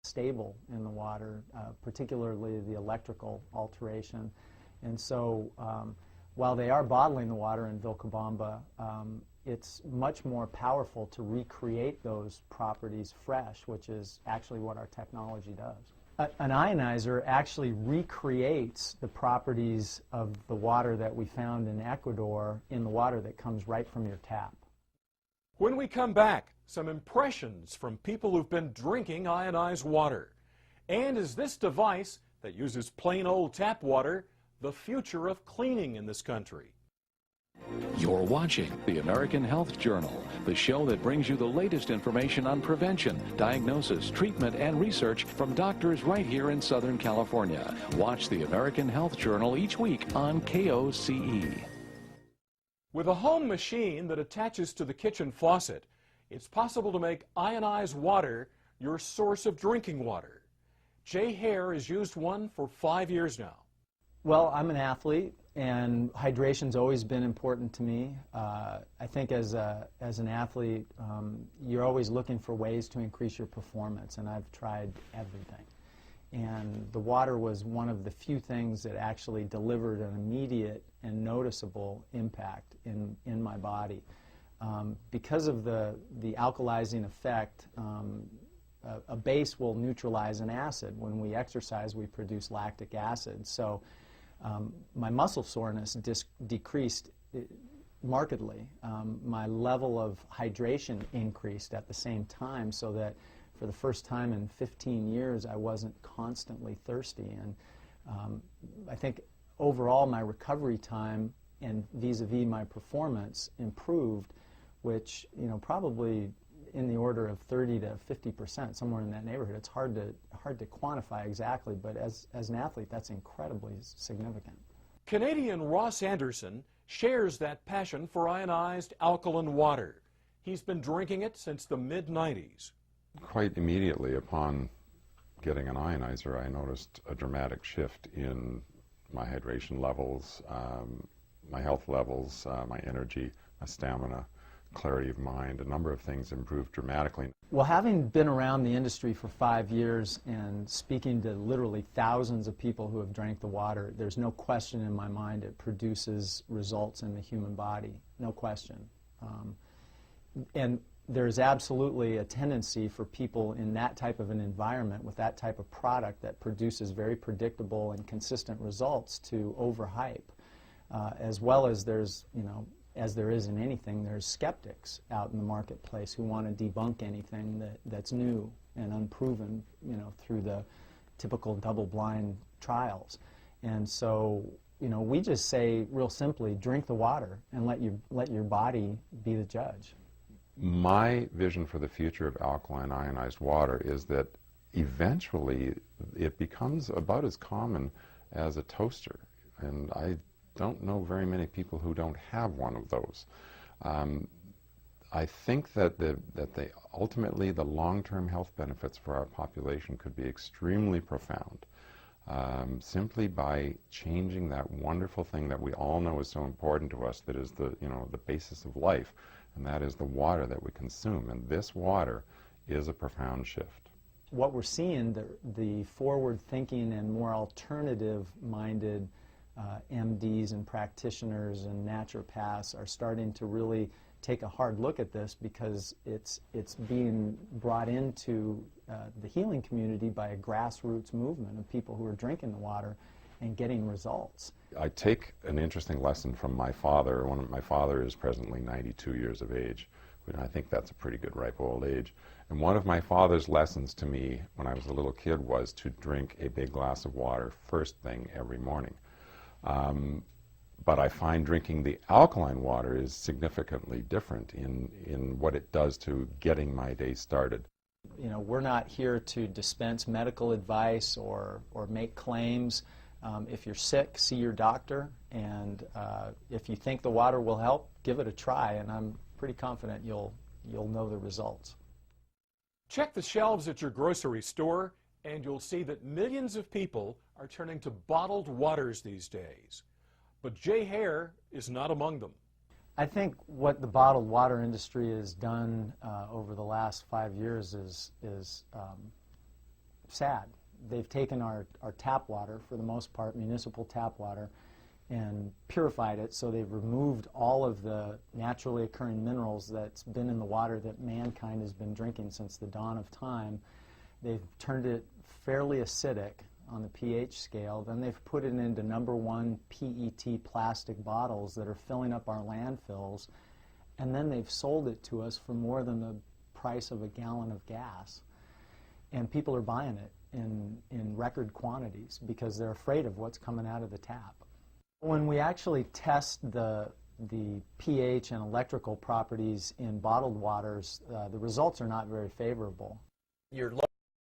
stable in the water, particularly the electrical alteration. And so while they are bottling the water in Vilcabamba, it's much more powerful to recreate those properties fresh, which is actually what our technology does. An ionizer actually recreates the properties of the water that we found in Ecuador in the water that comes right from your tap. When we come back, some impressions from people who've been drinking ionized water. And is this device that uses plain old tap water the future of cleaning in this country? You're watching the American Health Journal, the show that brings you the latest information on prevention, diagnosis, treatment, and research from doctors right here in Southern California. Watch the American Health Journal each week on KOCE. With a home machine that attaches to the kitchen faucet, it's possible to make ionized water your source of drinking water. Jay Hare has used one for 5 years now. Well, I'm an athlete, and hydration's always been important to me. I think as an athlete, you're always looking for ways to increase your performance, and I've tried everything. And the water was one of the few things that actually delivered an immediate and noticeable impact in my body. Because of the alkalizing effect, a base will neutralize an acid. When we exercise, we produce lactic acid. So my muscle soreness decreased markedly. My level of hydration increased at the same time, so that for the first time in 15 years I wasn't constantly thirsty. And I think overall my recovery time and vis-a-vis my performance improved, which, you know, probably in the order of 30 to 50%, somewhere in that neighborhood. It's hard to quantify exactly, but as an athlete, that's incredibly significant. Canadian Ross Anderson shares that passion for ionized alkaline water. He's been drinking it since the mid-90s. Quite immediately upon getting an ionizer, I noticed a dramatic shift in my hydration levels, my health levels, my energy, my stamina, clarity of mind. A number of things improved dramatically. Well, having been around the industry for 5 years and speaking to literally thousands of people who have drank the water, there's no question in my mind it produces results in the human body. No question. And there's absolutely a tendency for people in that type of an environment with that type of product that produces very predictable and consistent results to overhype, as well as there's, you know, as there is in anything, there's skeptics out in the marketplace who want to debunk anything that's new and unproven, you know, through the typical double-blind trials. And so, you know, we just say real simply, drink the water and let your body be the judge. My vision for the future of alkaline ionized water is that eventually it becomes about as common as a toaster. And I don't know very many people who don't have one of those. I think that ultimately the long-term health benefits for our population could be extremely profound, simply by changing that wonderful thing that we all know is so important to us, that is the basis of life, and that is the water that we consume. And this water is a profound shift. What we're seeing, the forward-thinking and more alternative-minded MDs and practitioners and naturopaths are starting to really take a hard look at this, because it's being brought into the healing community by a grassroots movement of people who are drinking the water and getting results. I take an interesting lesson from my father. My father is presently 92 years of age. I think that's a pretty good ripe old age. And one of my father's lessons to me when I was a little kid was to drink a big glass of water first thing every morning. But I find drinking the alkaline water is significantly different in what it does to getting my day started. You know, we're not here to dispense medical advice or make claims. If you're sick, see your doctor, and if you think the water will help, give it a try, and I'm pretty confident you'll know the results. Check the shelves at your grocery store, and you'll see that millions of people are turning to bottled waters these days. But Jay Hare is not among them. I think what the bottled water industry has done over the last 5 years is sad. They've taken our tap water, for the most part, municipal tap water, and purified it, so they've removed all of the naturally occurring minerals that's been in the water that mankind has been drinking since the dawn of time. They've turned it fairly acidic on the pH scale. Then they've put it into #1 PET plastic bottles that are filling up our landfills, and then they've sold it to us for more than the price of a gallon of gas. And people are buying it in record quantities because they're afraid of what's coming out of the tap. When we actually test the pH and electrical properties in bottled waters, the results are not very favorable. Your